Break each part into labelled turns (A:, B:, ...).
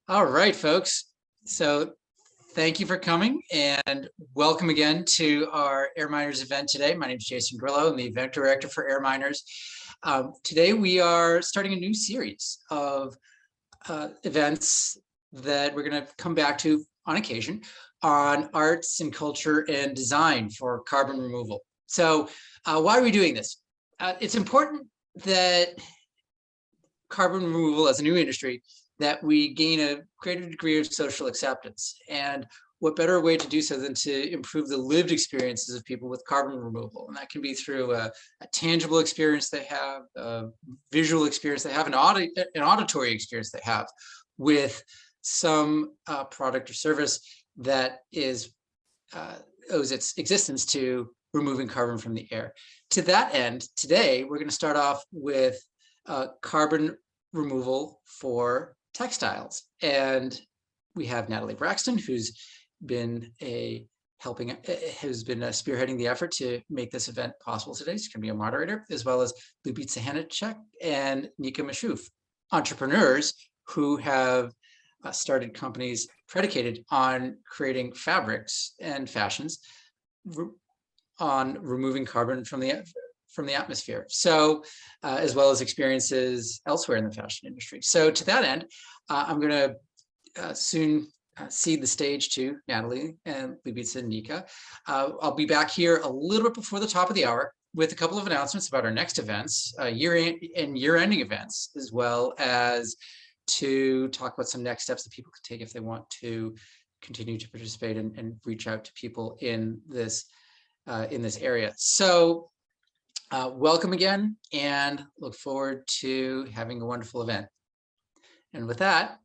A: All right, folks. So thank you for coming and welcome again to our AirMiners event today. My name is Jason Grillo. I'm the event director for AirMiners. Today we are starting a new series of events that we're going to come back to on occasion on arts and culture and design for carbon removal. So why are we doing this? It's important that carbon removal as a new industry, that we gain a greater degree of social acceptance. And what better way to do so than to improve the lived experiences of people with carbon removal? And that can be through a tangible experience they have, a visual experience they have, an auditory experience they have with some product or service that owes its existence to removing carbon from the air. To that end, today, we're going to start off with carbon removal for textiles. And we have Natalie Braxton, who's been spearheading the effort to make this event possible today. She's going to be a moderator, as well as Lucia, Hanacek, and Neeka, Mashouf, entrepreneurs who have started companies predicated on creating fabrics and fashions on removing carbon from the atmosphere. So, as well as experiences elsewhere in the fashion industry. So to that end, I'm going to soon cede the stage to Natalie and Lucia and Neeka. I'll be back here a little bit before the top of the hour with a couple of announcements about our next events, year-ending events, as well as to talk about some next steps that people can take if they want to continue to participate and reach out to people in this area. So welcome again, and look forward to having a wonderful event. And with that,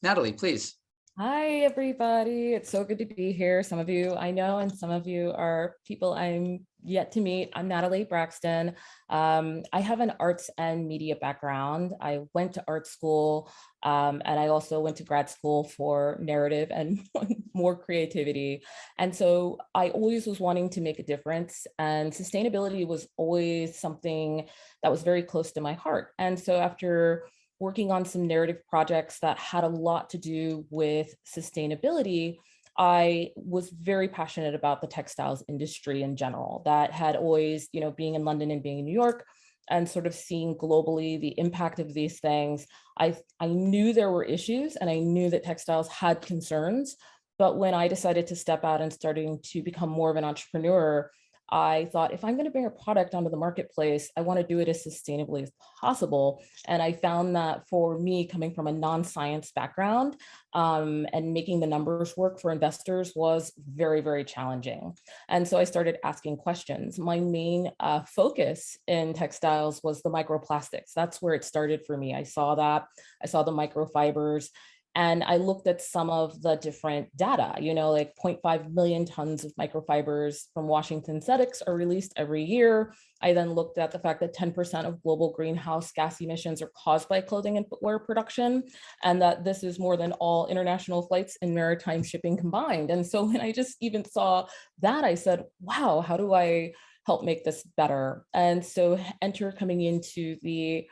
A: Natalie, please.
B: Hi, everybody. It's so good to be here. Some of you I know, and some of you are people I'm yet to meet. I'm Natalie Braxton. I have an arts and media background. I went to art school, and I also went to grad school for narrative and more creativity. And so I always was wanting to make a difference, and sustainability was always something that was very close to my heart. And so after working on some narrative projects that had a lot to do with sustainability, I was very passionate about the textiles industry in general. That had always, being in London and being in New York and sort of seeing globally the impact of these things, I knew there were issues and I knew that textiles had concerns. But when I decided to step out and starting to become more of an entrepreneur, I thought, if I'm going to bring a product onto the marketplace, I want to do it as sustainably as possible. And I found that for me, coming from a non-science background and making the numbers work for investors was very, very challenging. And so I started asking questions. My main focus in textiles was the microplastics. That's where it started for me. I saw that. I saw the microfibers. And I looked at some of the different data, like 0.5 million tons of microfibers from washing synthetics are released every year. I then looked at the fact that 10% of global greenhouse gas emissions are caused by clothing and footwear production, and that this is more than all international flights and maritime shipping combined. And so when I just even saw that, I said, wow, how do I help make this better? And so enter coming into the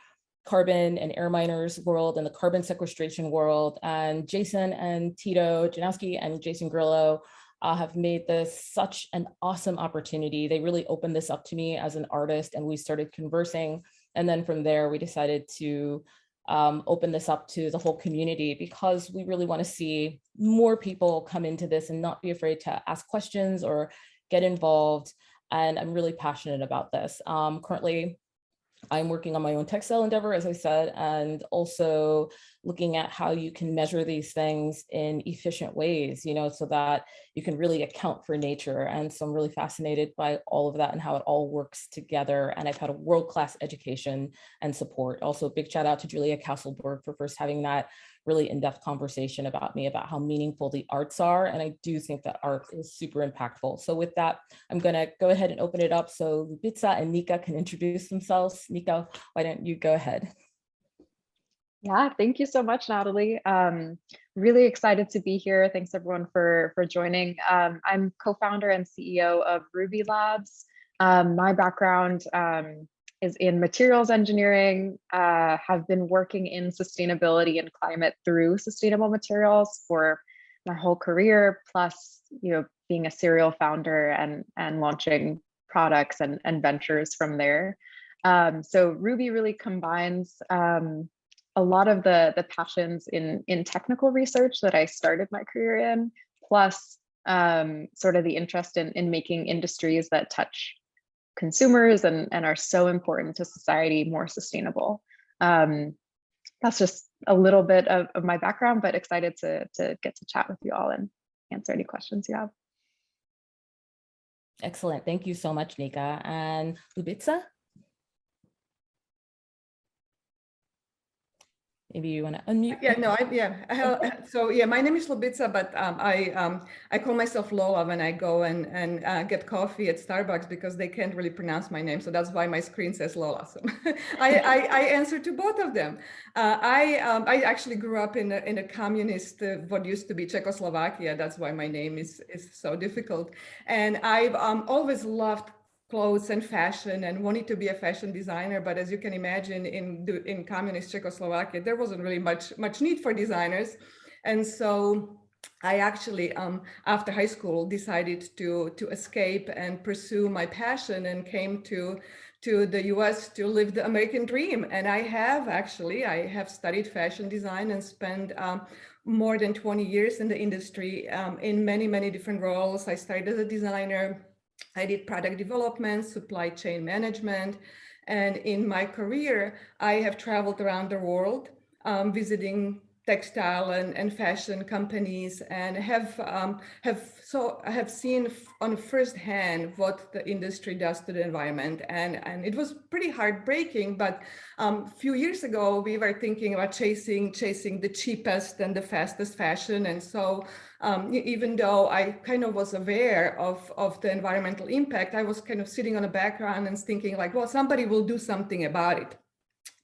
B: carbon and AirMiners world and the carbon sequestration world. And Jason and Tito Janowski and Jason Grillo have made this such an awesome opportunity. They really opened this up to me as an artist, and we started conversing. And then from there, we decided to open this up to the whole community, because we really want to see more people come into this and not be afraid to ask questions or get involved. And I'm really passionate about this. Currently, I'm working on my own textile endeavor, as I said, and also looking at how you can measure these things in efficient ways, so that you can really account for nature. And so I'm really fascinated by all of that and how it all works together. And I've had a world-class education and support. Also, big shout out to Julia Castleberg for first having that really in-depth conversation about me, about how meaningful the arts are. And I do think that art is super impactful. So with that, I'm gonna go ahead and open it up so Lucia and Neeka can introduce themselves. Neeka, why don't you go ahead?
C: Yeah, thank you so much, Natalie. Really excited to be here. Thanks everyone for joining. I'm co-founder and CEO of Rubi Labs. My background is in materials engineering, have been working in sustainability and climate through sustainable materials for my whole career, plus, being a serial founder and launching products and ventures from there. So Rubi really combines a lot of the passions in technical research that I started my career in, plus sort of the interest in making industries that touch consumers and are so important to society more sustainable. That's just a little bit of my background, but excited to get to chat with you all and answer any questions you have.
B: Excellent. Thank you so much, Neeka. And Lubica? Maybe you want to unmute.
D: Yeah, no, so yeah, my name is Lubica, but I call myself Lola when I go and get coffee at Starbucks because they can't really pronounce my name. So that's why my screen says Lola. So I answer to both of them. I actually grew up in a communist, what used to be Czechoslovakia. That's why my name is so difficult. And I've always loved clothes and fashion and wanted to be a fashion designer, but as you can imagine, in communist Czechoslovakia, there wasn't really much need for designers. And so I actually, after high school, decided to escape and pursue my passion and came to the US to live the American dream. And I have studied fashion design and spent more than 20 years in the industry in many different roles. I started as a designer. I did product development, supply chain management, and in my career, I have traveled around the world, visiting textile and fashion companies, and have seen on firsthand what the industry does to the environment, and it was pretty heartbreaking. But a few years ago, we were thinking about chasing the cheapest and the fastest fashion, and so even though I kind of was aware of the environmental impact, I was kind of sitting on the background and thinking like, well, somebody will do something about it.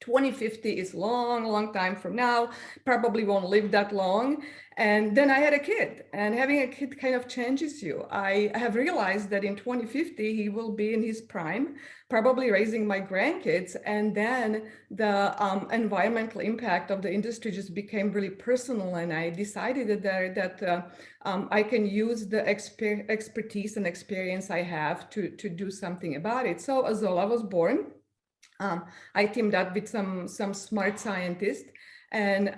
D: 2050 is long time from now, probably won't live that long. And then I had a kid, and having a kid kind of changes you. I have realized that in 2050, he will be in his prime, probably raising my grandkids. And then the environmental impact of the industry just became really personal. And I decided that I can use the expertise and experience I have to do something about it. So Azolla was born. I teamed up with some smart scientists, and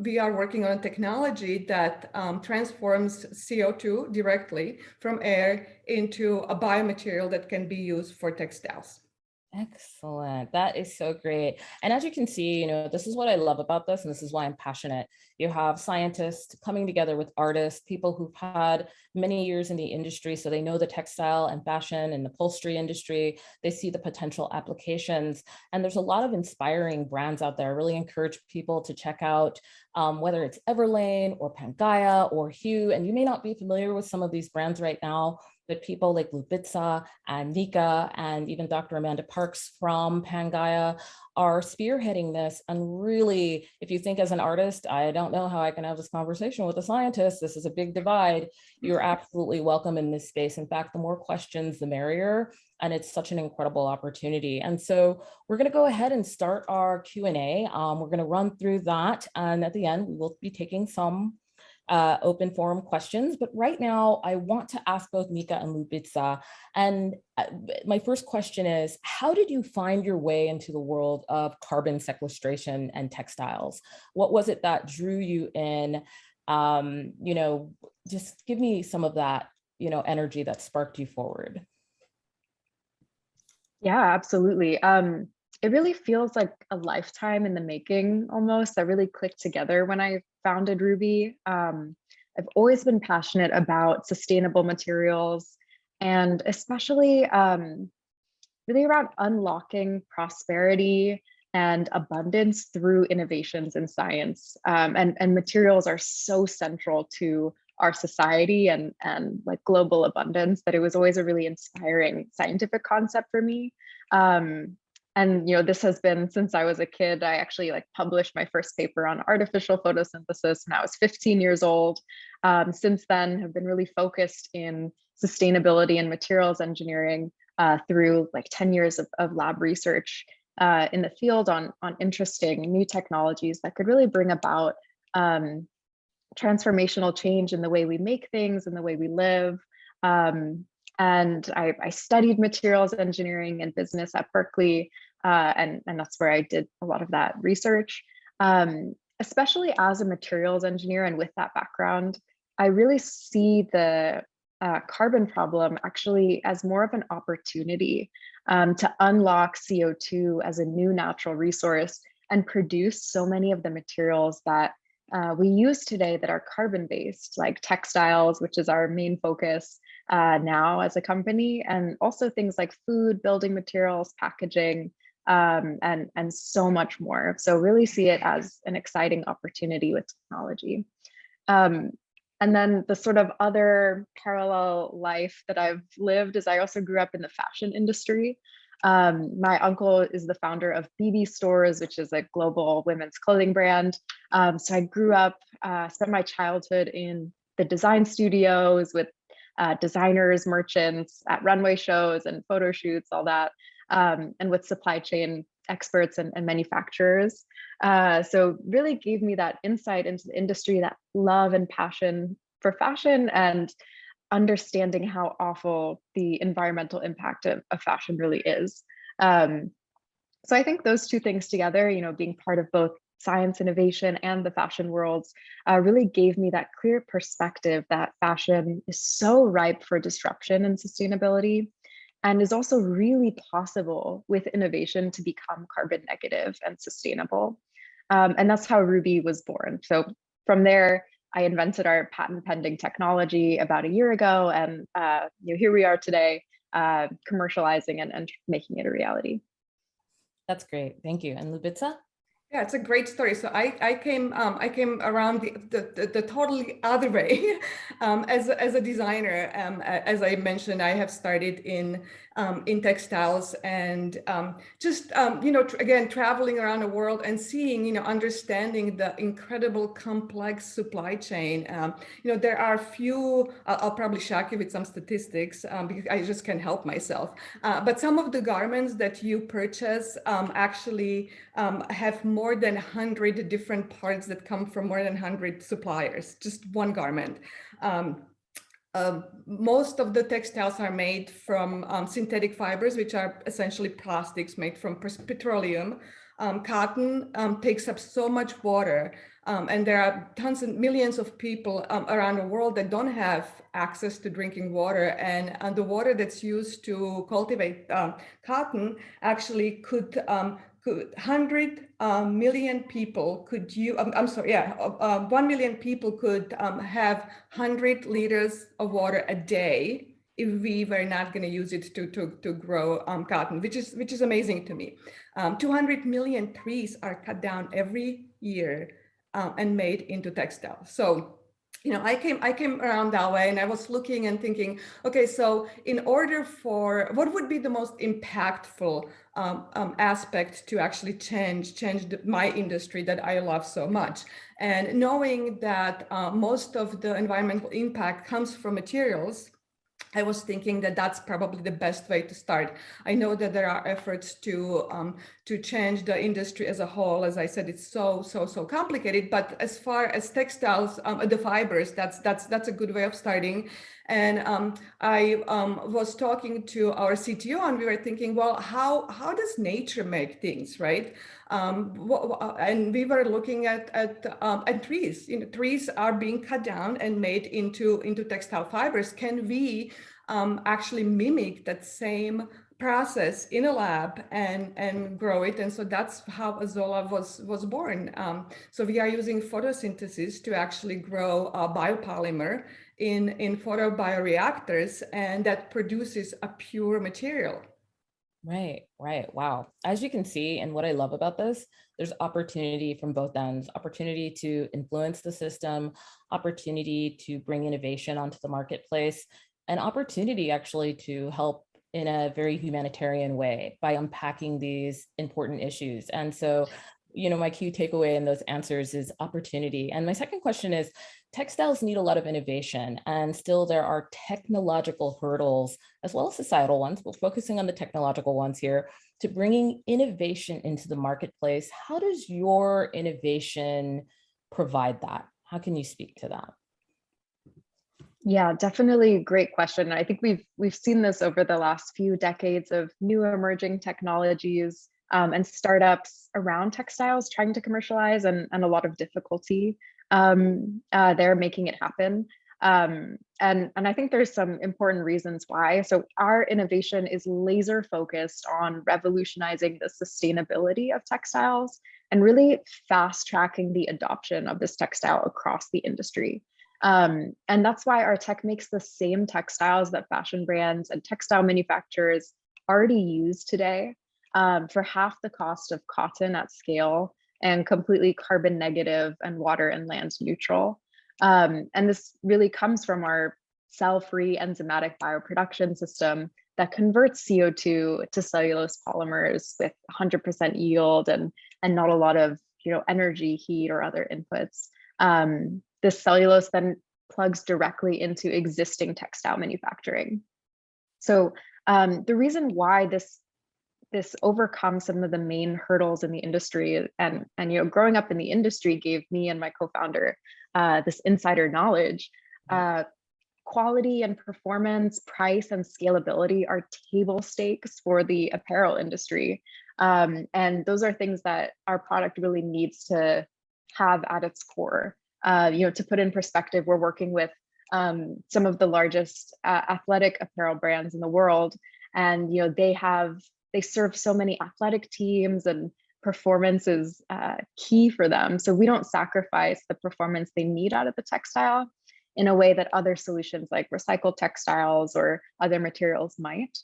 D: we are working on a technology that transforms CO2 directly from air into a biomaterial that can be used for textiles.
B: Excellent. That is so great. And as you can see, this is what I love about this, and this is why I'm passionate. You have scientists coming together with artists, people who've had many years in the industry, so they know the textile and fashion and upholstery industry. They see the potential applications, and there's a lot of inspiring brands out there. I really encourage people to check out whether it's Everlane or Pangaea or Hue, and you may not be familiar with some of these brands right now, but people like Lubica and Neeka and even Dr. Amanda Parks from Pangaea are spearheading this. And really, if you think as an artist, I don't know how I can have this conversation with a scientist, this is a big divide, you're absolutely welcome in this space. In fact, the more questions, the merrier. And it's such an incredible opportunity. And so we're gonna go ahead and start our Q&A. We're gonna run through that. And at the end, we will be taking some open forum questions. But right now, I want to ask both Neeka and Lubica. And my first question is, how did you find your way into the world of carbon sequestration and textiles? What was it that drew you in? Just give me some of that, energy that sparked you forward.
C: Yeah, absolutely. It really feels like a lifetime in the making almost, that really clicked together when I founded Rubi. I've always been passionate about sustainable materials, and especially really around unlocking prosperity and abundance through innovations in science. And materials are so central to our society and like global abundance that it was always a really inspiring scientific concept for me. And this has been since I was a kid. I actually published my first paper on artificial photosynthesis when I was 15 years old. Since then, have been really focused in sustainability and materials engineering. through like 10 years of lab research in the field on interesting new technologies that could really bring about transformational change in the way we make things and the way we live. And I studied materials engineering and business at Berkeley, and that's where I did a lot of that research. Especially as a materials engineer and with that background, I really see the carbon problem actually as more of an opportunity to unlock CO2 as a new natural resource and produce so many of the materials that we use today that are carbon-based, like textiles, which is our main focus now as a company, and also things like food, building materials, packaging, and so much more. So really see it as an exciting opportunity with technology. And then the sort of other parallel life that I've lived is I also grew up in the fashion industry. My uncle is the founder of BB Stores, which is a global women's clothing brand. So I grew up, spent my childhood in the design studios with designers, merchants at runway shows and photo shoots, all that, and with supply chain experts and manufacturers. So really gave me that insight into the industry, that love and passion for fashion, and understanding how awful the environmental impact of fashion really is. So I think those two things together, being part of both science innovation and the fashion worlds, really gave me that clear perspective that fashion is so ripe for disruption and sustainability, and is also really possible with innovation to become carbon negative and sustainable. And that's how Rubi was born. So from there, I invented our patent pending technology about a year ago, and here we are today, commercializing and making it a reality.
B: That's great. Thank you. And Lubitsa?
D: Yeah, it's a great story. So I came around the totally other way as a designer. As I mentioned, I have started in textiles, and again, traveling around the world and seeing, understanding the incredible complex supply chain. There are few. I'll probably shock you with some statistics because I just can't help myself. But some of the garments that you purchase actually have more than 100 different parts that come from more than 100 suppliers, just one garment. Most of the textiles are made from synthetic fibers, which are essentially plastics made from petroleum. Cotton takes up so much water, and there are tons and millions of people around the world that don't have access to drinking water, and the water that's used to cultivate cotton actually could 100 million people could you, 1 million people could have 100 liters of water a day if we were not going to use it to grow cotton, which is amazing to me. 200 million trees are cut down every year and made into textiles. So I came around that way, and I was looking and thinking, okay, so in order for what would be the most impactful aspect to actually change my industry that I love so much, and knowing that most of the environmental impact comes from materials, I was thinking that that's probably the best way to start. I know that there are efforts to change the industry as a whole. As I said, it's so complicated. But as far as textiles, the fibers, that's a good way of starting. And I was talking to our CTO, and we were thinking, well, how does nature make things, right? And we were looking at trees. Trees are being cut down and made into textile fibers. Can we actually mimic that same process in a lab and grow it? And so that's how Azolla was born. So we are using photosynthesis to actually grow a biopolymer in photobioreactors, and that produces a pure material.
B: Right. Wow. As you can see, and what I love about this, there's opportunity from both ends, opportunity to influence the system, opportunity to bring innovation onto the marketplace, and opportunity actually to help in a very humanitarian way by unpacking these important issues. And so my key takeaway in those answers is opportunity. And my second question is, textiles need a lot of innovation, and still there are technological hurdles as well as societal ones. We're focusing on the technological ones here to bringing innovation into the marketplace. How does your innovation provide that? How can you speak to that?
C: Yeah, definitely great question. I think we've seen this over the last few decades of new emerging technologies and startups around textiles trying to commercialize, and a lot of difficulty there making it happen. And I think there's some important reasons why. So our innovation is laser focused on revolutionizing the sustainability of textiles and really fast tracking the adoption of this textile across the industry. And that's why our tech makes the same textiles that fashion brands and textile manufacturers already use today for half the cost of cotton at scale, and completely carbon negative and water and land neutral. And this really comes from our cell-free enzymatic bioproduction system that converts CO2 to cellulose polymers with 100% yield and not a lot of energy, heat, or other inputs. This cellulose then plugs directly into existing textile manufacturing. So the reason why this overcomes some of the main hurdles in the industry, and growing up in the industry gave me and my co-founder this insider knowledge. Quality and performance, price and scalability are table stakes for the apparel industry. And those are things that our product really needs to have at its core. To put in perspective, we're working with some of the largest athletic apparel brands in the world, and they serve so many athletic teams, and performance is key for them. So we don't sacrifice the performance they need out of the textile in a way that other solutions like recycled textiles or other materials might.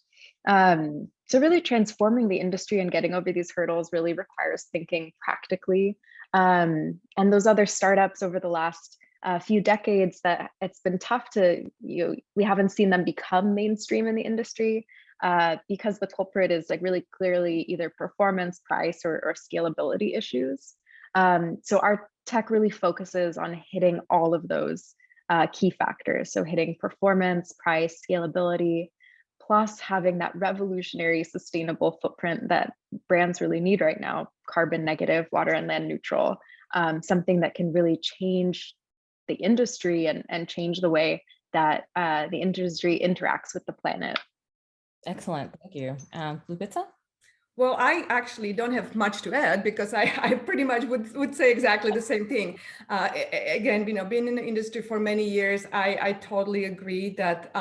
C: So really transforming the industry and getting over these hurdles really requires thinking practically. And those other startups over the last few decades, that it's been tough to, we haven't seen them become mainstream in the industry because the culprit is really clearly either performance, price, or scalability issues. So our tech really focuses on hitting all of those key factors. So hitting performance, price, scalability, plus having that revolutionary sustainable footprint that brands really need right now: carbon negative, water and land neutral, something that can really change the industry and change the way that the industry interacts with the planet.
B: Excellent, thank you. Lucia?
D: Well, I actually don't have much to add, because I pretty much would say exactly the same thing. Again, being in the industry for many years, I totally agree that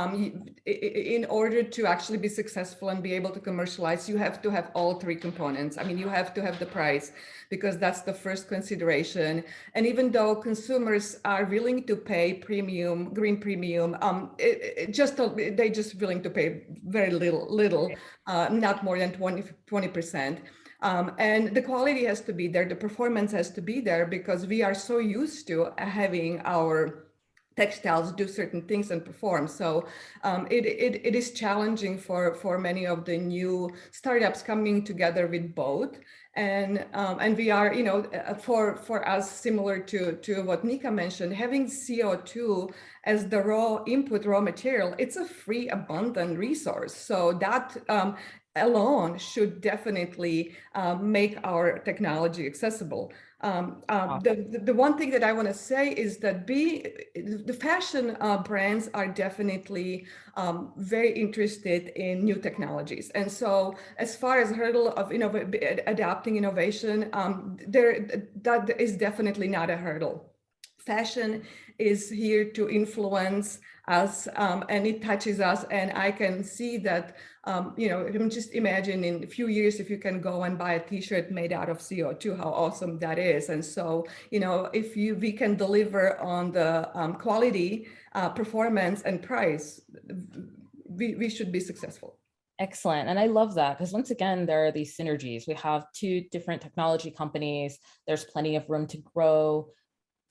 D: in order to actually be successful and be able to commercialize, you have to have all three components. I mean, you have to have the price, because that's the first consideration. And even though consumers are willing to pay premium, green premium, they just willing to pay very little, not more than 20%. And the quality has to be there, the performance has to be there, because we are so used to having our textiles do certain things and perform. So it is challenging for many of the new startups coming together with both. And we are, for us, similar to what Neeka mentioned, having CO2 as the raw material, it's a free, abundant resource. So that alone should definitely make our technology accessible. The one thing that I want to say is that the fashion brands are definitely very interested in new technologies. And so as far as hurdle of adapting innovation, that is definitely not a hurdle. Fashion is here to influence us, and it touches us. And I can see that, just imagine in a few years, if you can go and buy a t-shirt made out of CO2, how awesome that is. And so, if we can deliver on the quality, performance, and price, we should be successful.
B: Excellent. And I love that, because once again, there are these synergies. We have two different technology companies. There's plenty of room to grow.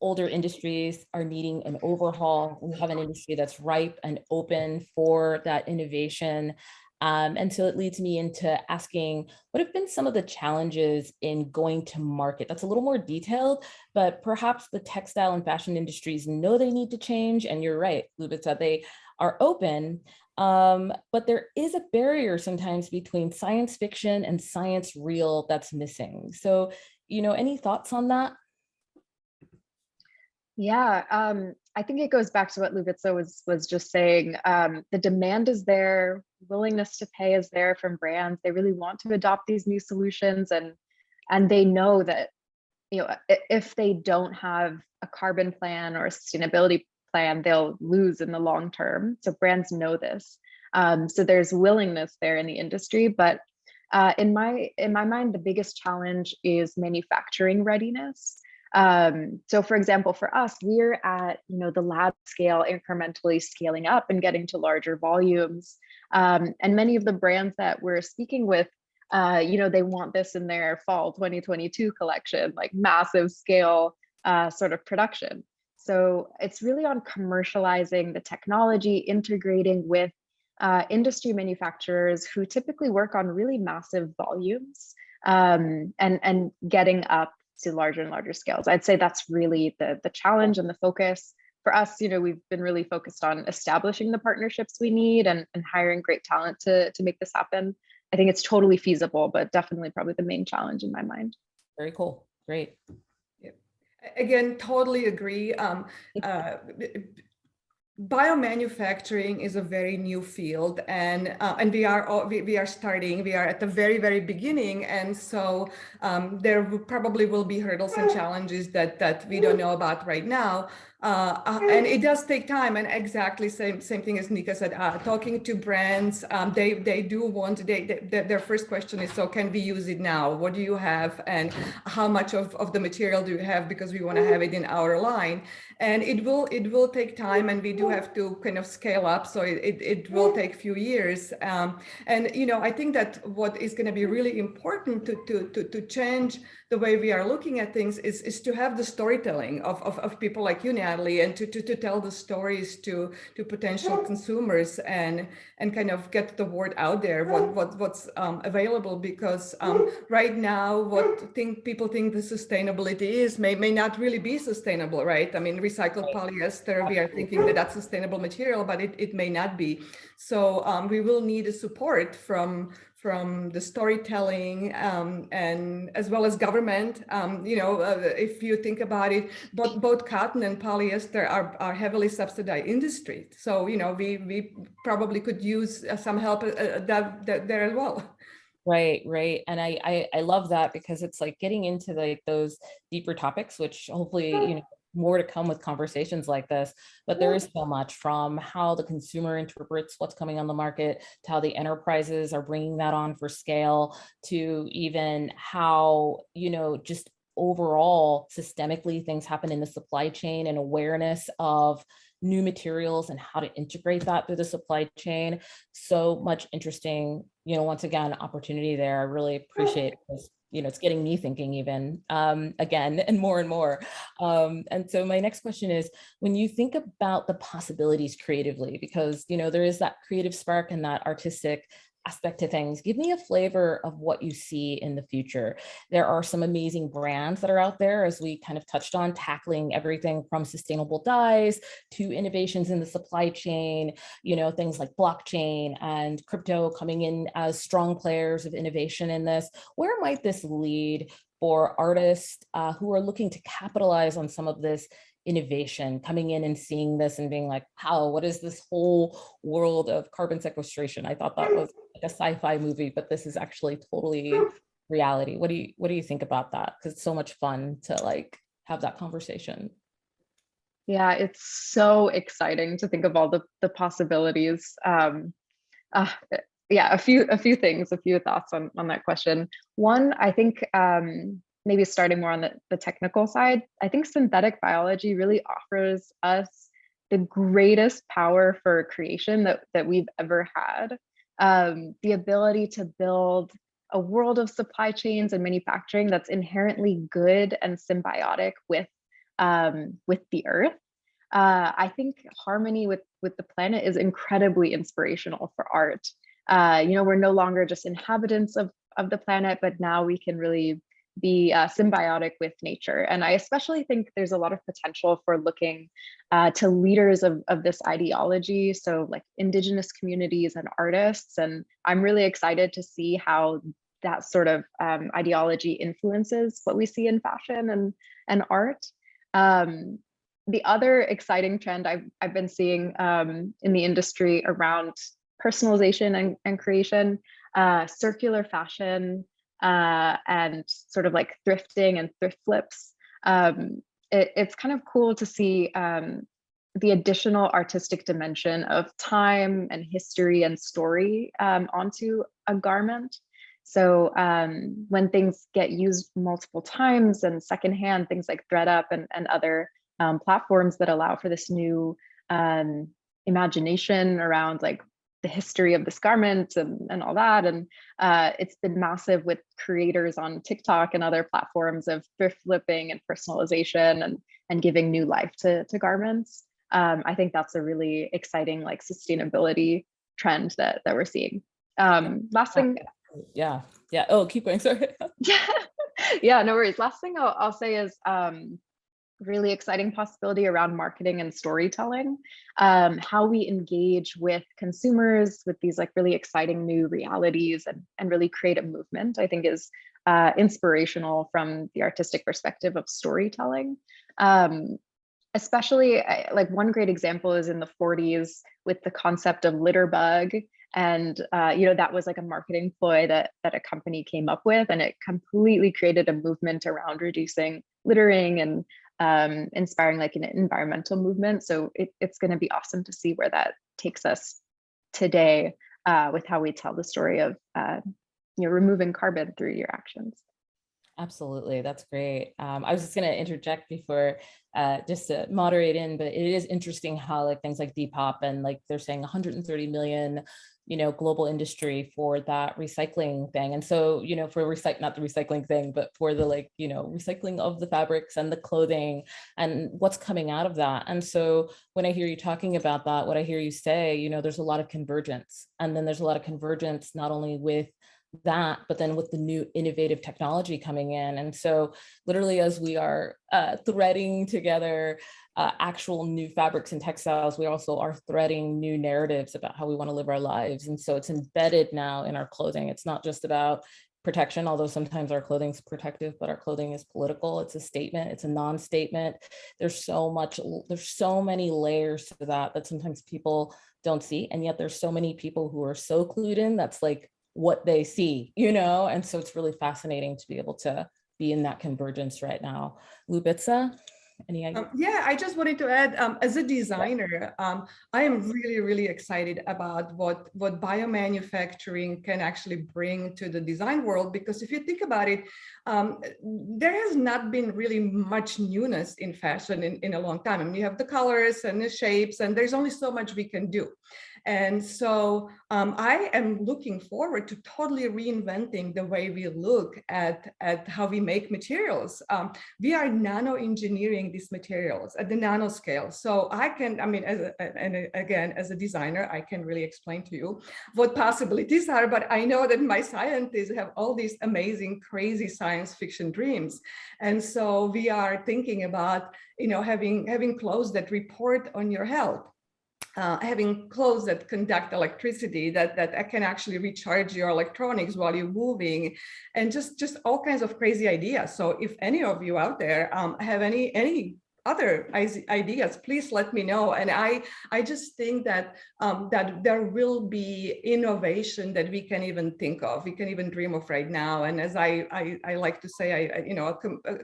B: Older industries are needing an overhaul. We have an industry that's ripe and open for that innovation. And so it leads me into asking, what have been some of the challenges in going to market? That's a little more detailed, but perhaps the textile and fashion industries know they need to change. And you're right, Lucia, they are open, but there is a barrier sometimes between science fiction and science real that's missing. So, any thoughts on that?
C: Yeah, I think it goes back to what Lucia was just saying. The demand is there, willingness to pay is there from brands. They really want to adopt these new solutions, and they know that, if they don't have a carbon plan or a sustainability plan, they'll lose in the long term. So brands know this. So there's willingness there in the industry, but in my mind, the biggest challenge is manufacturing readiness. So for example, for us, we're at, the lab scale, incrementally scaling up and getting to larger volumes. And many of the brands that we're speaking with, they want this in their fall 2022 collection, like massive scale sort of production. So it's really on commercializing the technology, integrating with industry manufacturers who typically work on really massive volumes, and getting up to larger and larger scales. I'd say that's really the challenge and the focus. For us, we've been really focused on establishing the partnerships we need and hiring great talent to make this happen. I think it's totally feasible, but definitely probably the main challenge in my mind.
B: Very cool. Great.
D: Again, totally agree. Biomanufacturing is a very new field, and we are at the very beginning, and so there probably will be hurdles and challenges that we don't know about right now. And it does take time, and exactly same thing as Neeka said, talking to brands, they do want, their first question is, so can we use it now? What do you have? And how much of the material do you have? Because we want to have it in our line. And it will take time, and we do have to kind of scale up. So it will take a few years. And, I think that what is going to be really important to change the way we are looking at things is to have the storytelling of people like you, Natalie, and to tell the stories to potential consumers and kind of get the word out there, what's available, because right now what people think the sustainability is may not really be sustainable, right? I mean, recycled polyester, we are thinking that that's sustainable material, but it may not be. So we will need a support from the storytelling, and as well as government. If you think about it, both cotton and polyester are heavily subsidized industry. So, we probably could use some help there as well.
B: Right. And I love that, because it's like getting into those deeper topics, which hopefully, more to come with conversations like this, but there is so much, from how the consumer interprets what's coming on the market, to how the enterprises are bringing that on for scale, to even how, just overall systemically things happen in the supply chain, and awareness of new materials and how to integrate that through the supply chain. So much interesting, once again, opportunity there. I really appreciate it, because it's getting me thinking even again and more. And so my next question is, when you think about the possibilities creatively, because there is that creative spark and that artistic aspect to things, give me a flavor of what you see in the future. There are some amazing brands that are out there, as we kind of touched on, tackling everything from sustainable dyes to innovations in the supply chain, things like blockchain and crypto coming in as strong players of innovation in this. Where might this lead for artists who are looking to capitalize on some of this innovation, coming in and seeing this and being like, wow, what is this whole world of carbon sequestration? I thought that was like a sci-fi movie, but this is actually totally reality. What do you think about that? Because it's so much fun to have that conversation.
C: Yeah, it's so exciting to think of all the possibilities. Yeah, a few things, a few thoughts on that question. One, I think maybe starting more on the technical side, I think synthetic biology really offers us the greatest power for creation that we've ever had. The ability to build a world of supply chains and manufacturing that's inherently good and symbiotic with the earth. I think harmony with the planet is incredibly inspirational for art. we're no longer just inhabitants of the planet, but now we can really be symbiotic with nature. And I especially think there's a lot of potential for looking to leaders of this ideology. So like indigenous communities and artists. And I'm really excited to see how that sort of ideology influences what we see in fashion and art. The other exciting trend I've been seeing in the industry around personalization and creation, circular fashion, and sort of like thrifting and thrift flips. It's kind of cool to see the additional artistic dimension of time and history and story onto a garment. So when things get used multiple times and secondhand, things like ThreadUp and other platforms that allow for this new imagination around like the history of this garment and all that. And it's been massive with creators on TikTok and other platforms of thrift flipping and personalization and giving new life to garments. I think that's a really exciting like sustainability trend that we're seeing. Last thing.
B: Yeah. Oh, keep going, sorry.
C: Yeah, no worries. Last thing I'll say is really exciting possibility around marketing and storytelling, how we engage with consumers with these like really exciting new realities and really create a movement, I think is inspirational from the artistic perspective of storytelling. Especially like one great example is in the 40s with the concept of litter bug. And that was like a marketing ploy that a company came up with, and it completely created a movement around reducing littering and inspiring like an environmental movement. So it's going to be awesome to see where that takes us today with how we tell the story of removing carbon through your actions.
B: Absolutely, that's great. I was just going to interject before just to moderate in, but it is interesting how like things like Depop and like they're saying 130 million global industry for that recycling thing. And so, for not the recycling thing, but for the recycling of the fabrics and the clothing and what's coming out of that. And so when I hear you talking about that, what I hear you say, there's a lot of convergence. And then there's a lot of convergence, not only with that, but then with the new innovative technology coming in. And so literally as we are threading together actual new fabrics and textiles, we also are threading new narratives about how we want to live our lives. And so it's embedded now in our clothing. It's not just about protection, although sometimes our clothing is protective, but our clothing is political. It's a statement, it's a non-statement. There's so many layers to that sometimes people don't see. And yet there's so many people who are so clued in, that's like what they see, and so it's really fascinating to be able to be in that convergence right now. Lubitsa, any idea?
D: Yeah, I just wanted to add, as a designer, I am really, really excited about what biomanufacturing can actually bring to the design world, because if you think about it, there has not been really much newness in fashion in a long time. I mean, you have the colors and the shapes, and there's only so much we can do. And so I am looking forward to totally reinventing the way we look at how we make materials. We are nano engineering these materials at the nanoscale. So as a designer, I can really explain to you what possibilities are, but I know that my scientists have all these amazing, crazy science fiction dreams. And so we are thinking about, having clothes that report on your health. Having clothes that conduct electricity, that can actually recharge your electronics while you're moving, and just all kinds of crazy ideas. So if any of you out there have any other ideas, please let me know. And I just think that there will be innovation that we can even think of, we can even dream of right now. And as I like to say,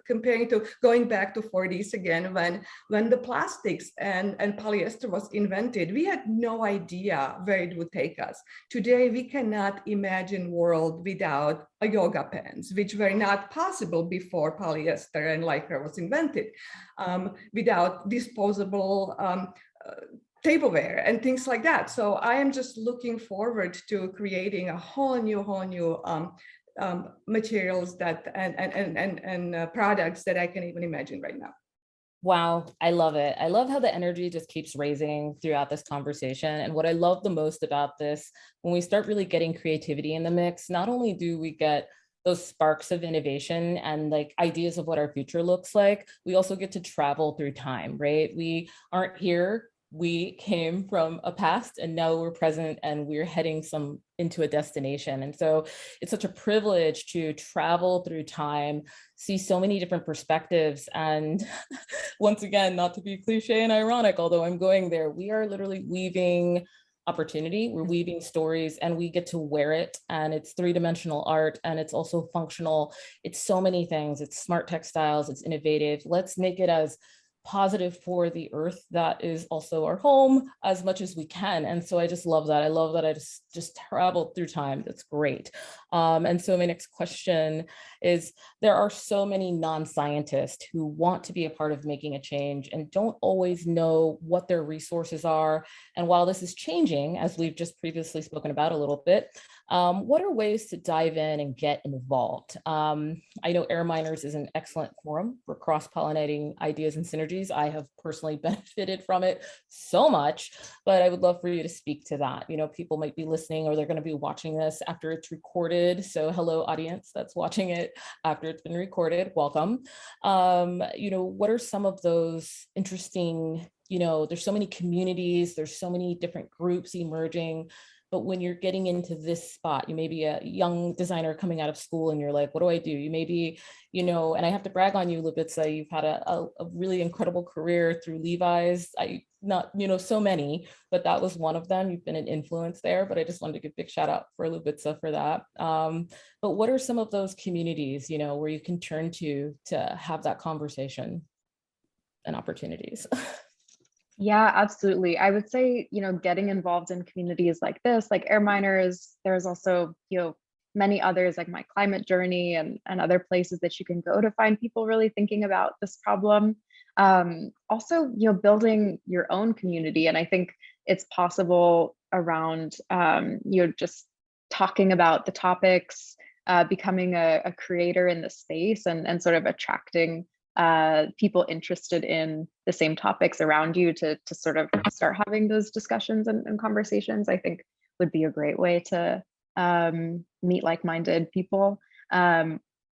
D: comparing to going back to 40s again, when the plastics and polyester was invented, we had no idea where it would take us. Today, we cannot imagine world without a yoga pants, which were not possible before polyester and lycra was invented, without disposable tableware and things like that. So I am just looking forward to creating a whole new materials that and products that I can even imagine right now.
B: Wow, I love it. I love how the energy just keeps raising throughout this conversation. And what I love the most about this, when we start really getting creativity in the mix, not only do we get those sparks of innovation and like ideas of what our future looks like, we also get to travel through time, right? We aren't here. We came from a past and now we're present and we're heading into a destination. And so it's such a privilege to travel through time, see so many different perspectives. And once again, not to be cliche and ironic, although I'm going there, we are literally weaving opportunity, we're weaving stories, and we get to wear it. And it's three-dimensional art, and it's also functional. It's so many things. It's smart textiles, it's innovative. Let's make it as positive for the earth that is also our home as much as we can. And so I just love that. I love that I just traveled through time. That's great. And so my next question is, there are so many non-scientists who want to be a part of making a change and don't always know what their resources are. And while this is changing, as we've just previously spoken about a little bit, what are ways to dive in and get involved? I know AirMiners is an excellent forum for cross-pollinating ideas and synergies. I have personally benefited from it so much, but I would love for you to speak to that. You know, people might be listening or they're going to be watching this after it's recorded. So hello, audience that's watching it after it's been recorded. Welcome. You know, what are some of those interesting, you know, there's so many communities, there's so many different groups emerging. But when you're getting into this spot, you may be a young designer coming out of school and you're like, what do I do? You may be, you know, and I have to brag on you, Lucia, you've had a really incredible career through Levi's. Not, you know, so many, but that was one of them. You've been an influence there, but I just wanted to give a big shout out for Lucia for that. But what are some of those communities, you know, where you can turn to have that conversation and opportunities?
C: Yeah, absolutely. I would say, you know, getting involved in communities like this, like AirMiners, there's also, you know, many others like My Climate Journey and other places that you can go to find people really thinking about this problem. Also, you know, building your own community. And I think it's possible around, you know, just talking about the topics, becoming a creator in the space and sort of attracting people interested in the same topics around you to sort of start having those discussions and conversations, I think would be a great way to meet like-minded people.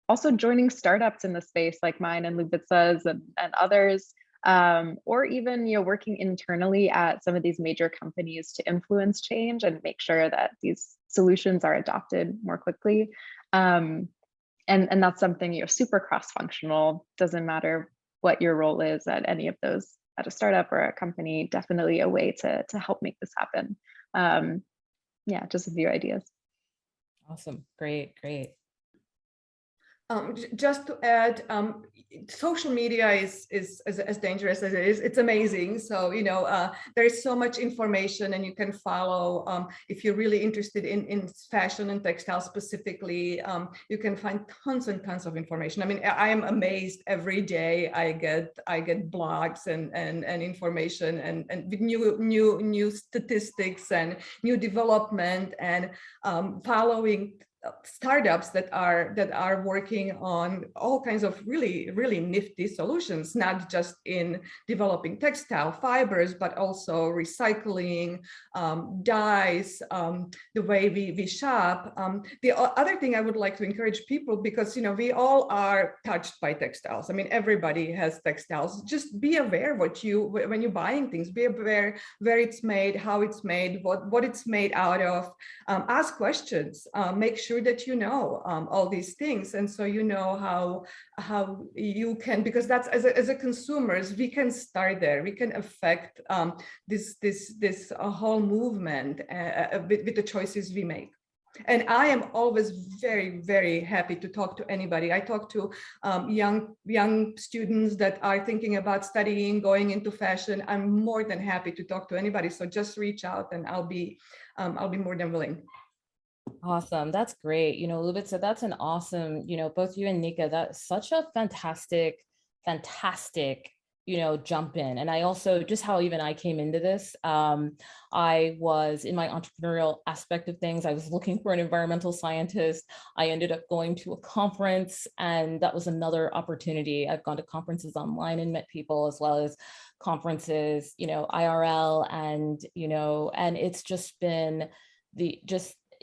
C: Also joining startups in the space like mine and Lubitsa's and others, or even, you know, working internally at some of these major companies to influence change and make sure that these solutions are adopted more quickly. And that's something, you know, super cross-functional, doesn't matter what your role is at any of those, at a startup or a company, definitely a way to help make this happen. Yeah, just a few ideas.
B: Awesome, great.
D: Just to add, social media is as dangerous as it is. It's amazing. So, you know, there is so much information and you can follow, if you're really interested in fashion and textiles specifically, you can find tons and tons of information. I mean, I am amazed every day. I get blogs and information and with new statistics and new development and following startups that are working on all kinds of really nifty solutions, not just in developing textile fibers, but also recycling, dyes, the way we shop. The other thing I would like to encourage people, because, you know, we all are touched by textiles. I mean, everybody has textiles. Just be aware when you're buying things, be aware where it's made, how it's made, what it's made out of. Ask questions. Make sure that you know all these things, and so you know how you can, because that's as a consumers, we can start there. We can affect this whole movement with the choices we make. And I am always very happy to talk to anybody. I talk to young students that are thinking about studying, going into fashion. I'm more than happy to talk to anybody. So just reach out, and I'll be more than willing.
B: Awesome. That's great. You know, Lucia, that's an awesome, you know, both you and Neeka, that's such a fantastic jump in. And I also, just how even I came into this, I was in my entrepreneurial aspect of things. I was looking for an environmental scientist. I ended up going to a conference, and that was another opportunity. I've gone to conferences online and met people, as well as conferences, IRL, and, and it's just been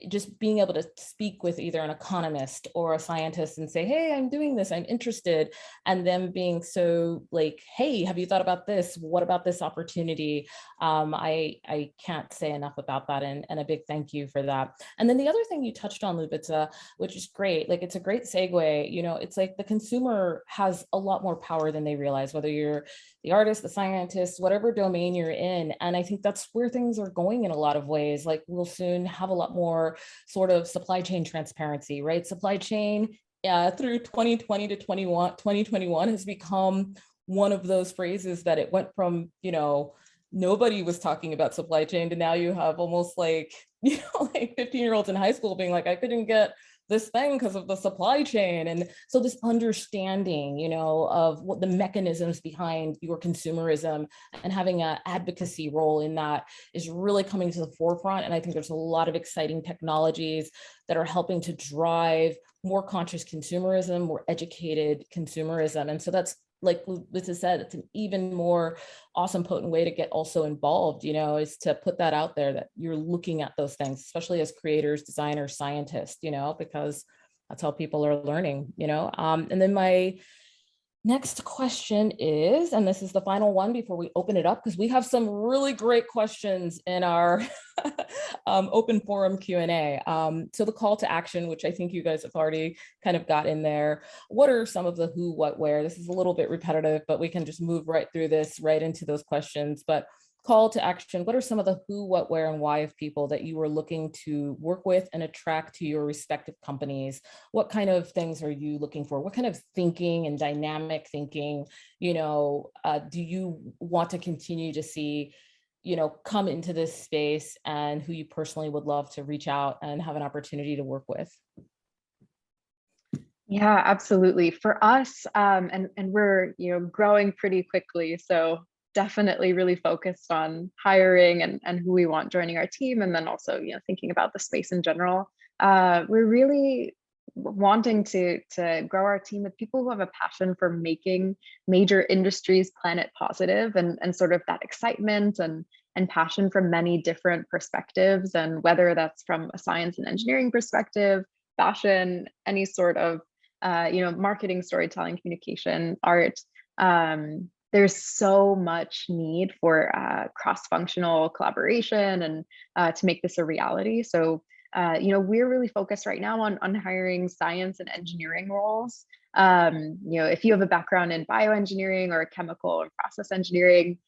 B: just being able to speak with either an economist or a scientist and say, hey, I'm doing this, I'm interested. And them being so like, hey, have you thought about this? What about this opportunity? I can't say enough about that, and a big thank you for that. And then the other thing you touched on, Lubica, which is great, like it's a great segue, it's like the consumer has a lot more power than they realize, whether you're the artist, the scientist, whatever domain you're in. And I think that's where things are going in a lot of ways. Like we'll soon have a lot more sort of supply chain transparency, right? Supply chain through 2020 to 2021 has become one of those phrases that it went from, nobody was talking about supply chain to now you have almost like, like 15-year-olds in high school being like, I couldn't get this thing because of the supply chain. And so this understanding, of what the mechanisms behind your consumerism and having an advocacy role in that is really coming to the forefront. And I think there's a lot of exciting technologies that are helping to drive more conscious consumerism, more educated consumerism. And so that's, like Lucia said, it's an even more awesome, potent way to get also involved, is to put that out there, that you're looking at those things, especially as creators, designers, scientists, because that's how people are learning, and then my next question is, and this is the final one before we open it up, because we have some really great questions in our open forum Q&A. So the call to action, which I think you guys have already kind of got in there. What are some of the who, what, where? This is a little bit repetitive, but we can just move right through this, right into those questions. But call to action, what are some of the who, what, where, and why of people that you are looking to work with and attract to your respective companies? What kind of things are you looking for? What kind of thinking and dynamic thinking, do you want to continue to see, come into this space, and who you personally would love to reach out and have an opportunity to work with?
C: Yeah, absolutely. For us, and we're growing pretty quickly, so definitely really focused on hiring and who we want joining our team, and then also thinking about the space in general. We're really wanting to grow our team with people who have a passion for making major industries planet positive, and sort of that excitement and passion from many different perspectives, and whether that's from a science and engineering perspective, fashion, any sort of marketing, storytelling, communication, art. There's so much need for cross-functional collaboration and to make this a reality. So, we're really focused right now on hiring science and engineering roles. If you have a background in bioengineering or chemical or process engineering,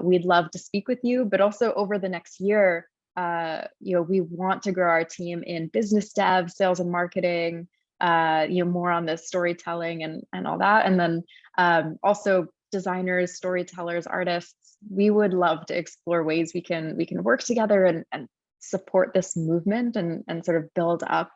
C: we'd love to speak with you. But also over the next year, we want to grow our team in business dev, sales and marketing, more on the storytelling and all that. And then also designers, storytellers, artists. We would love to explore ways we can work together and support this movement and sort of build up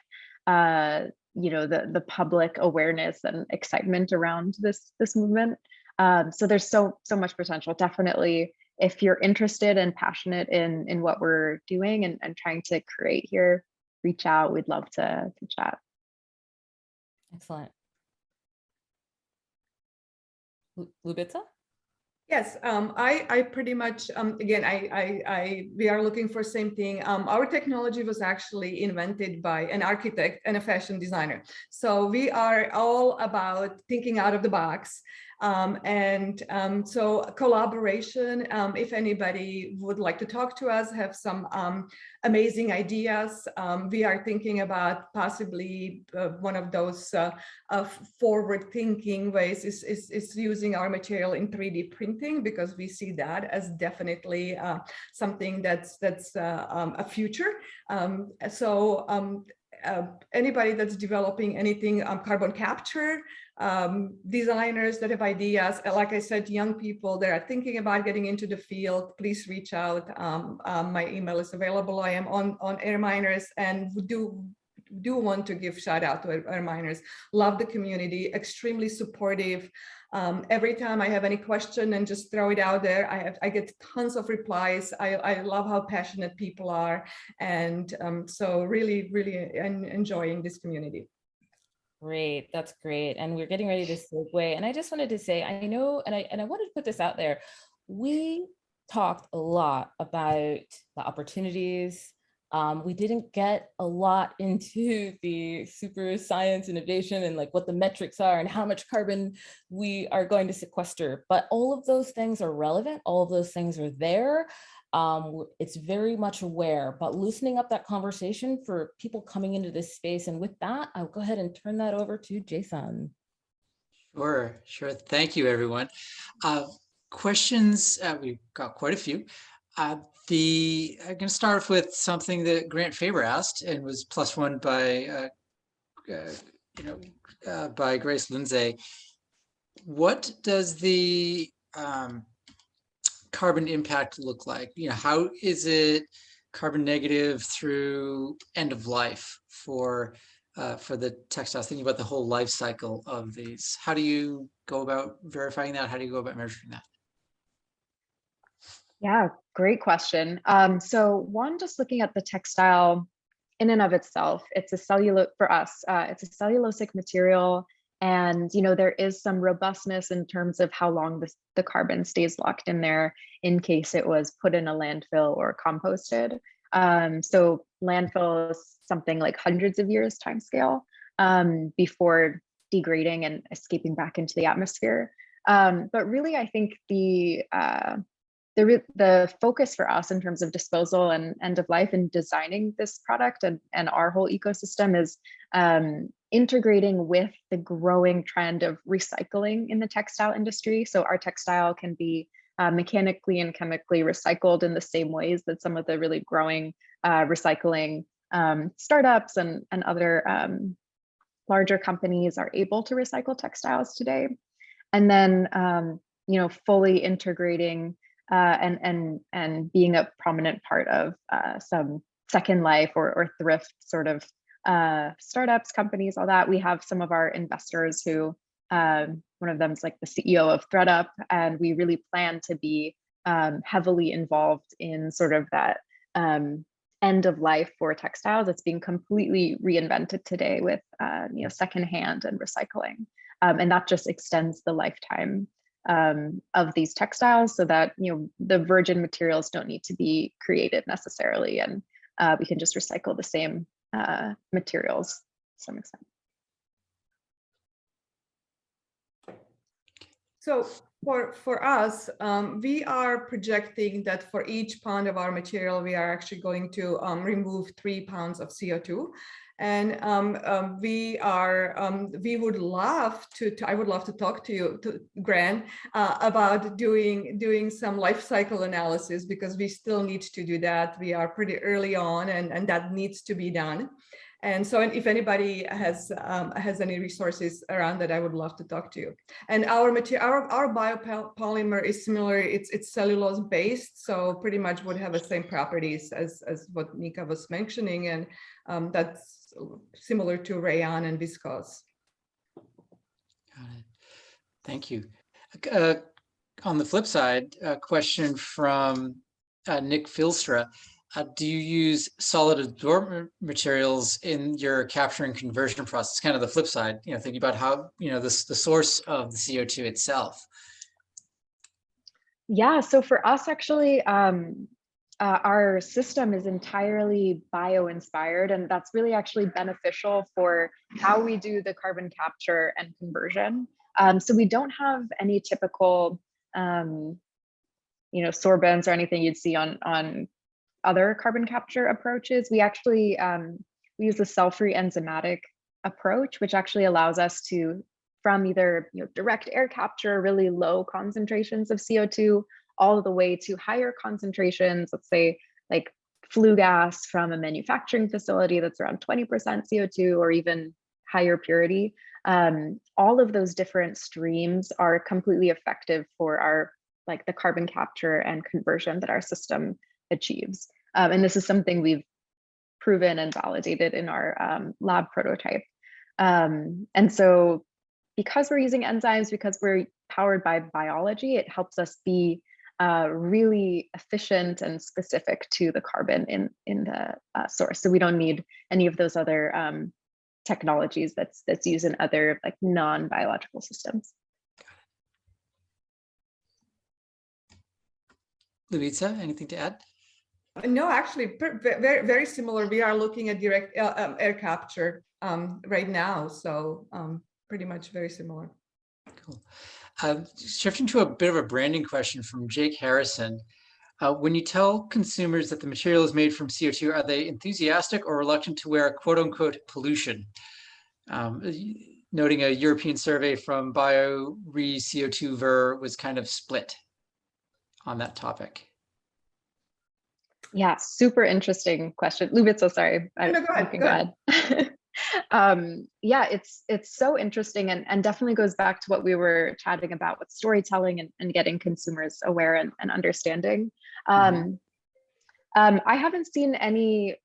C: the public awareness and excitement around this movement. So there's so much potential. Definitely, if you're interested and passionate in what we're doing and trying to create here, reach out. We'd love to chat.
B: Excellent. Lubica?
D: Yes, I pretty much, again, we are looking for same thing. Our technology was actually invented by an architect and a fashion designer. So we are all about thinking out of the box. So collaboration, if anybody would like to talk to us, have some amazing ideas. We are thinking about possibly one of those forward thinking ways is using our material in 3D printing, because we see that as definitely something that's a future. Anybody that's developing anything carbon capture, designers that have ideas, like I said, young people that are thinking about getting into the field, please reach out. My email is available. I am on AirMiners, and do want to give shout out to AirMiners. Love the community, extremely supportive. Every time I have any question and just throw it out there, I get tons of replies. I love how passionate people are. And so really, really enjoying this community.
B: Great, that's great. And we're getting ready to segue. And I just wanted to say, I know, and I wanted to put this out there. We talked a lot about the opportunities. We didn't get a lot into the super science innovation and like what the metrics are and how much carbon we are going to sequester, but all of those things are relevant. All of those things are there. It's very much aware, but loosening up that conversation for people coming into this space. And with that, I'll go ahead and turn that over to Jason.
A: Sure. Thank you, everyone. Questions, we've got quite a few. I'm going to start off with something that Grant Faber asked and was +1 by Grace Lindsay. What does the carbon impact look like? How is it carbon negative through end of life for the textiles? Thinking about the whole life cycle of these, how do you go about verifying that? How do you go about measuring that?
C: Yeah, great question. So one, just looking at the textile in and of itself, it's a it's a cellulosic material. And, there is some robustness in terms of how long the carbon stays locked in there in case it was put in a landfill or composted. So landfill is something like hundreds of years timescale before degrading and escaping back into the atmosphere. But really, I think the focus for us in terms of disposal and end of life and designing this product and our whole ecosystem is integrating with the growing trend of recycling in the textile industry. So our textile can be mechanically and chemically recycled in the same ways that some of the really growing recycling startups and other larger companies are able to recycle textiles today. And then, fully integrating and being a prominent part of some second life or thrift sort of startups, companies, all that. We have some of our investors who, one of them is like the CEO of ThreadUp, and we really plan to be heavily involved in sort of that end of life for textiles. It's being completely reinvented today with secondhand and recycling, and that just extends the lifetime of these textiles, so that the virgin materials don't need to be created necessarily, and we can just recycle the same materials to some extent.
D: So for us, we are projecting that for each pound of our material, we are actually going to remove 3 pounds of CO2. And we would love to, I would love to talk to you, Grant, about doing some life cycle analysis, because we still need to do that. We are pretty early on, and that needs to be done. And so if anybody has any resources around that, I would love to talk to you. And our biopolymer is similar. It's cellulose based, so pretty much would have the same properties as what Neeka was mentioning, and that's similar to rayon and viscose.
A: Got it. Thank you. On the flip side, a question from Nick Filstra. Do you use solid absorbent materials in your capture and conversion process? Kind of the flip side, thinking about how, the source of the CO2 itself.
C: Yeah, so for us, actually, our system is entirely bio-inspired, and that's really actually beneficial for how we do the carbon capture and conversion. So we don't have any typical, sorbents or anything you'd see on other carbon capture approaches. We actually we use a cell-free enzymatic approach, which actually allows us to, from either direct air capture, really low concentrations of CO2, all the way to higher concentrations, let's say like flue gas from a manufacturing facility that's around 20% CO2, or even higher purity. All of those different streams are completely effective for our the carbon capture and conversion that our system achieves. And this is something we've proven and validated in our lab prototype. And so because we're using enzymes, because we're powered by biology, it helps us be really efficient and specific to the carbon in the source. So we don't need any of those other technologies that's used in other like non-biological systems.
A: Lucia, anything to add?
D: No, actually, very, very similar. We are looking at direct air capture right now, so pretty much very similar.
A: Cool. Shifting to a bit of a branding question from Jake Harrison. When you tell consumers that the material is made from CO2, are they enthusiastic or reluctant to wear quote unquote pollution? Noting a European survey from Bioinspired CO2 Ver was kind of split on that topic.
C: Yeah, super interesting question. Lucia, sorry.
D: No, go ahead.
C: Yeah, it's so interesting and definitely goes back to what we were chatting about with storytelling and getting consumers aware and understanding. I haven't seen anything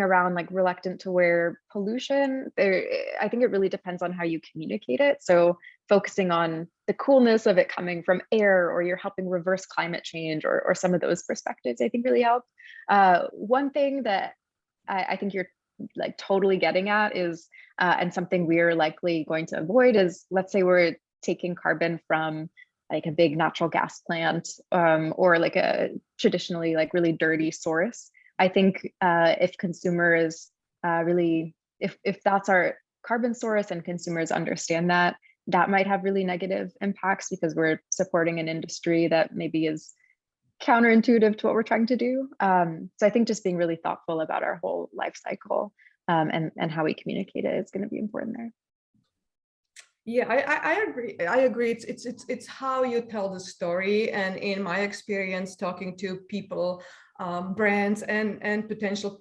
C: around like reluctant to wear pollution. I think it really depends on how you communicate it. So focusing on the coolness of it coming from air, or you're helping reverse climate change, or some of those perspectives, I think really help. One thing that I think you're like totally getting at is, and something we're likely going to avoid is, let's say we're taking carbon from like a big natural gas plant, or like a traditionally like really dirty source. I think if consumers really, if that's our carbon source and consumers understand that, that might have really negative impacts because we're supporting an industry that maybe is counterintuitive to what we're trying to do. So I think just being really thoughtful about our whole life cycle and how we communicate it is going to be important there.
D: Yeah, I agree. I agree. It's how you tell the story, and in my experience, talking to people, brands, and potential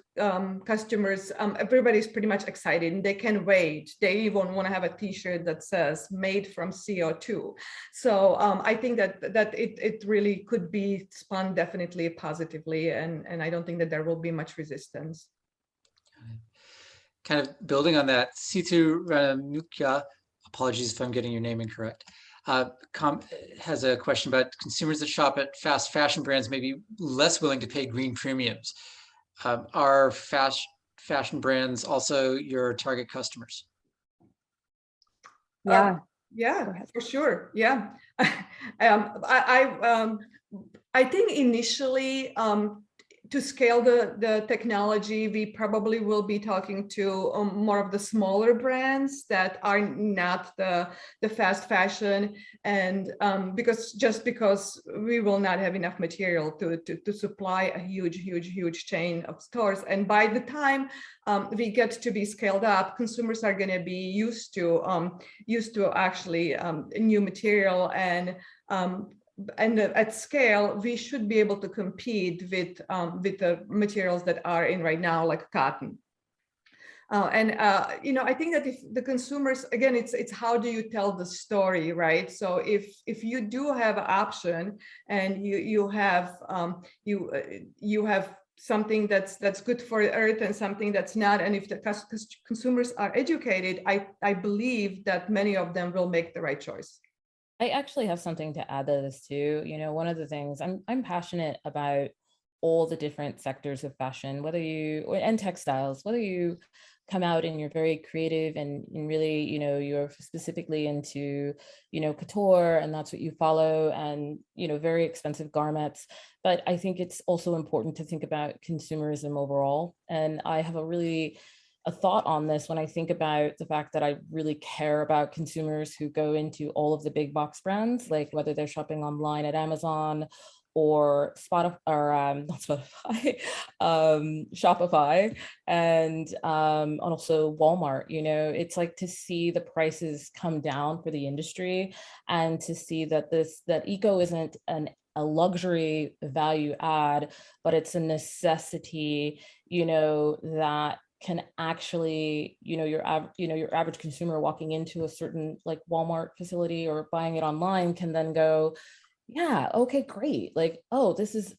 D: customers, everybody's pretty much excited and they can wait. They even want to have a T-shirt that says "Made from CO2." So I think that it really could be spun definitely positively, and I don't think that there will be much resistance.
A: Kind of building on that, Situ Ranukia, apologies if I'm getting your name incorrect, has a question about consumers that shop at fast fashion brands may be less willing to pay green premiums. Are fast fashion brands also your target customers?
C: Yeah.
D: Yeah, for sure. Yeah. I think initially, to scale the technology, we probably will be talking to more of the smaller brands that are not the fast fashion, and because we will not have enough material to supply a huge chain of stores. And by the time we get to be scaled up, consumers are going to be used to actually new material, and at scale, we should be able to compete with the materials that are in right now, like cotton. I think that if the consumers, again, it's how do you tell the story, right? So if you do have an option and you have something that's good for the earth and something that's not, and if the consumers are educated, I believe that many of them will make the right choice.
B: I actually have something to add to this too. One of the things I'm passionate about all the different sectors of fashion, and textiles, whether you come out and you're very creative and really, you're specifically into, couture, and that's what you follow, and, very expensive garments. But I think it's also important to think about consumerism overall. And I have a thought on this when I think about the fact that I really care about consumers who go into all of the big box brands, like whether they're shopping online at Amazon or Shopify, and also Walmart. It's like to see the prices come down for the industry, and to see that eco isn't a luxury value add, but it's a necessity, that can actually, your average consumer walking into a certain like Walmart facility or buying it online can then go, yeah, okay, great. Like, oh, this is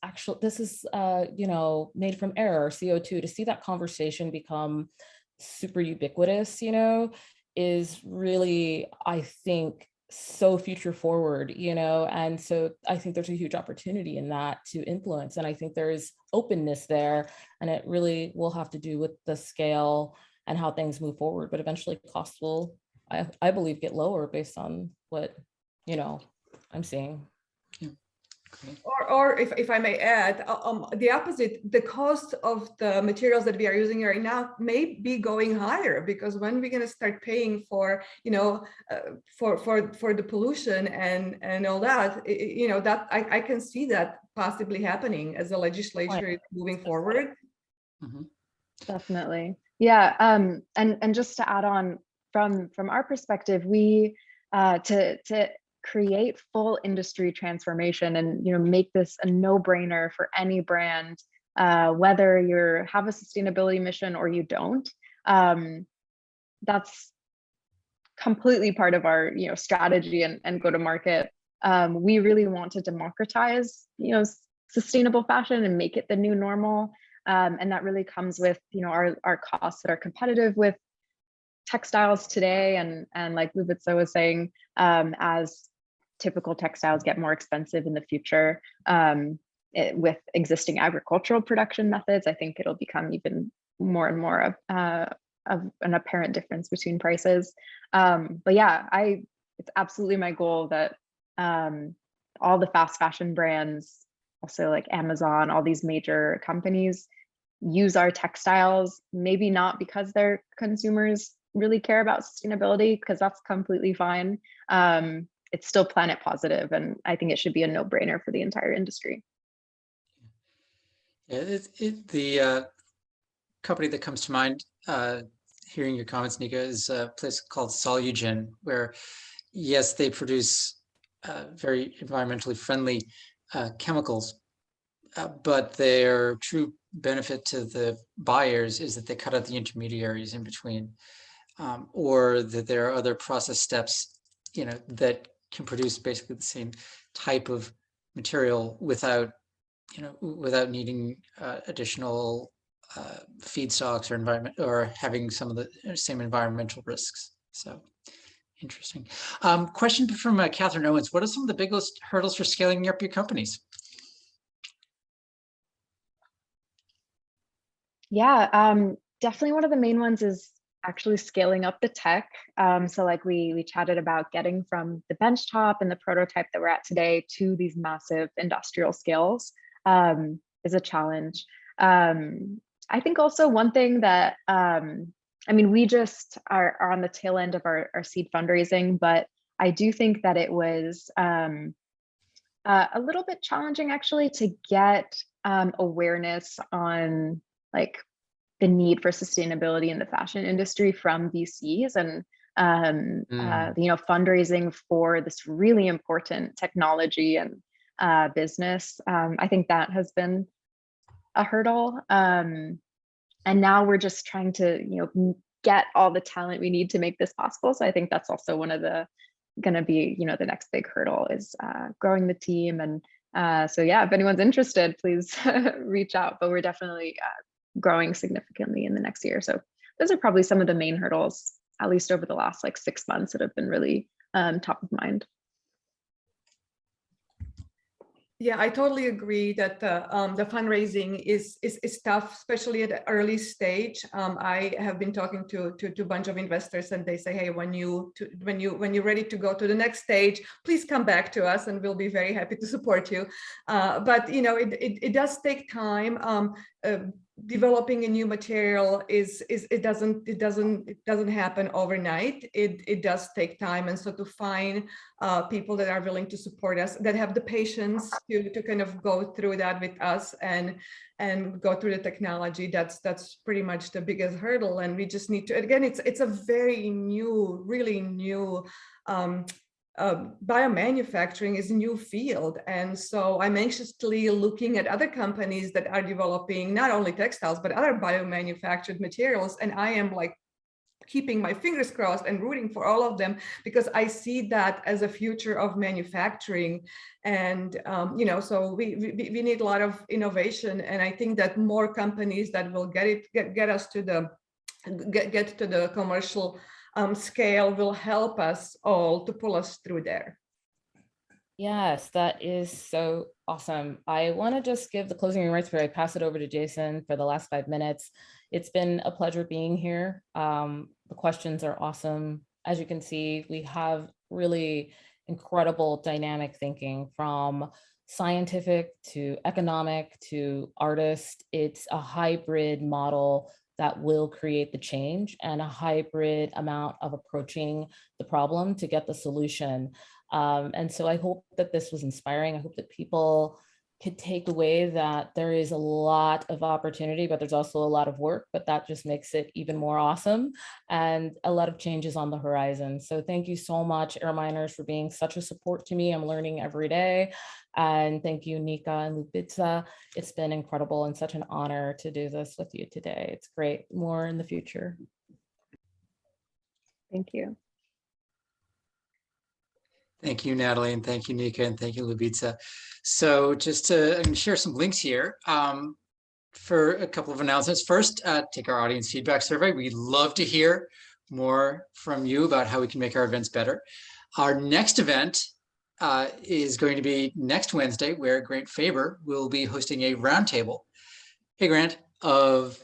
B: made from air or CO2. To see that conversation become super ubiquitous, is really, I think, so future forward, and so I think there's a huge opportunity in that to influence, and I think there's openness there, and it really will have to do with the scale and how things move forward, but eventually costs will, I believe, get lower based on what I'm seeing.
D: Or if I may add, the opposite, the cost of the materials that we are using right now may be going higher, because when we're going to start paying for, for the pollution and all that, that I can see that possibly happening as the legislature is moving forward.
A: Mm-hmm.
C: Definitely. Yeah. And just to add on from our perspective, we to create full industry transformation and make this a no-brainer for any brand, whether you have a sustainability mission or you don't. That's completely part of our strategy and go-to-market. We really want to democratize sustainable fashion and make it the new normal. And that really comes with our costs that are competitive with textiles today, and like Lucia was saying, as typical textiles get more expensive in the future, with existing agricultural production methods, I think it'll become even more and more of an apparent difference between prices. But yeah, it's absolutely my goal that all the fast fashion brands, also like Amazon, all these major companies, use our textiles, maybe not because their consumers really care about sustainability, because that's completely fine. It's still planet positive, and I think it should be a no-brainer for the entire industry.
A: Yeah, the company that comes to mind, hearing your comments, Neeka, is a place called Solugen, where yes, they produce very environmentally friendly chemicals, but their true benefit to the buyers is that they cut out the intermediaries in between, or that there are other process steps, that can produce basically the same type of material without needing additional feedstocks or environment, or having some of the same environmental risks. So interesting. Question from Catherine Owens: what are some of the biggest hurdles for scaling up your companies?
C: Yeah, definitely one of the main ones is actually scaling up the tech. So like we chatted about getting from the benchtop and the prototype that we're at today to these massive industrial scales is a challenge. I think also one thing that, we just are on the tail end of our seed fundraising, but I do think that it was a little bit challenging actually to get awareness on like the need for sustainability in the fashion industry from VCs, and fundraising for this really important technology and business. I think that has been a hurdle, and now we're just trying to get all the talent we need to make this possible. So I think that's also one of the going to be the next big hurdle is growing the team. And so yeah, if anyone's interested, please reach out. But we're definitely growing significantly in the next year. So those are probably some of the main hurdles, at least over the last 6 months, that have been really top of mind.
D: Yeah, I totally agree that the fundraising is tough, especially at the early stage. I have been talking to a bunch of investors, and they say, hey, when you're ready to go to the next stage, please come back to us, and we'll be very happy to support you. But it does take time. Developing a new material it doesn't happen overnight. It does take time, and so to find people that are willing to support us, that have the patience to kind of go through that with us and go through the technology, that's pretty much the biggest hurdle. And we just need to, again, it's a very new, really new biomanufacturing is a new field, and so I'm anxiously looking at other companies that are developing not only textiles but other biomanufactured materials, and I am keeping my fingers crossed and rooting for all of them, because I see that as a future of manufacturing. And so we need a lot of innovation, and I think that more companies that will get to the commercial scale will help us all to pull us through there.
B: Yes, that is so awesome. I want to just give the closing remarks before I pass it over to Jason for the last 5 minutes. It's been a pleasure being here. The questions are awesome. As you can see, we have really incredible dynamic thinking from scientific to economic to artist. It's a hybrid model that will create the change and a hybrid amount of approaching the problem to get the solution. And so I hope that this was inspiring. I hope that people could take away that there is a lot of opportunity, but there's also a lot of work, but that just makes it even more awesome, and a lot of changes on the horizon. So thank you so much, AirMiners, for being such a support to me. I'm learning every day. And thank you, Neeka and Lucia. It's been incredible and such an honor to do this with you today. It's great. More in the future.
C: Thank you.
A: Thank you, Natalie, and thank you, Neeka, and thank you, Lucia. So just to I'm gonna share some links here for a couple of announcements. First, take our audience feedback survey. We'd love to hear more from you about how we can make our events better. Our next event is going to be next Wednesday, where Grant Faber will be hosting a roundtable, hey Grant, of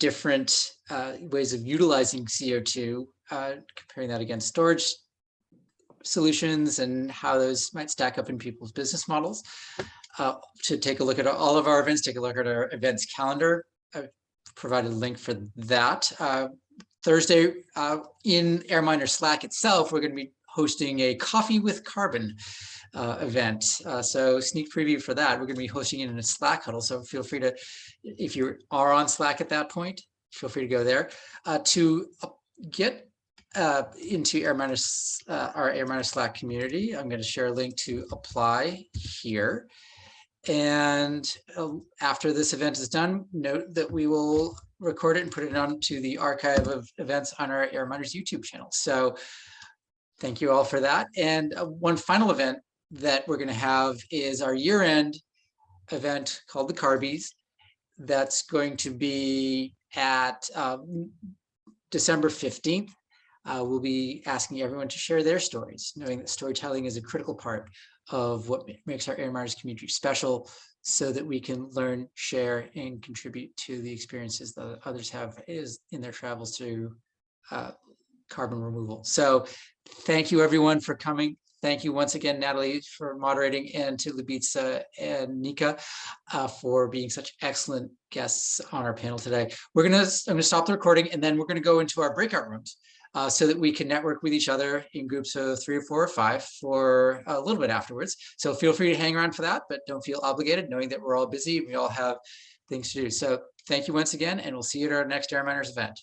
A: different ways of utilizing CO2, comparing that against storage solutions and how those might stack up in people's business models. To take a look at all of our events, take a look at our events calendar. I've provided a link for that. Thursday in AirMiners Slack itself, we're going to be hosting a Coffee with Carbon event. So sneak preview for that. We're going to be hosting it in a Slack huddle. So feel free to, if you are on Slack at that point, feel free to go there. To get into AirMiners, our AirMiners Slack community, I'm going to share a link to apply here. And after this event is done, note that we will record it and put it onto the archive of events on our AirMiners YouTube channel. So thank you all for that. And one final event that we're going to have is our year-end event called the Carbies. That's going to be at December 15th. We'll be asking everyone to share their stories, knowing that storytelling is a critical part of what makes our AirMiners community special, so that we can learn, share, and contribute to the experiences that others have in their travels to carbon removal. So thank you everyone for coming. Thank you once again, Natalie, for moderating, and to Lucia and Neeka for being such excellent guests on our panel today. I'm gonna stop the recording, and then we're gonna go into our breakout rooms so that we can network with each other in groups of 3 or 4 or 5 for a little bit afterwards. So feel free to hang around for that, but don't feel obligated, knowing that we're all busy. We all have things to do. So thank you once again, and we'll see you at our next AirMiners event.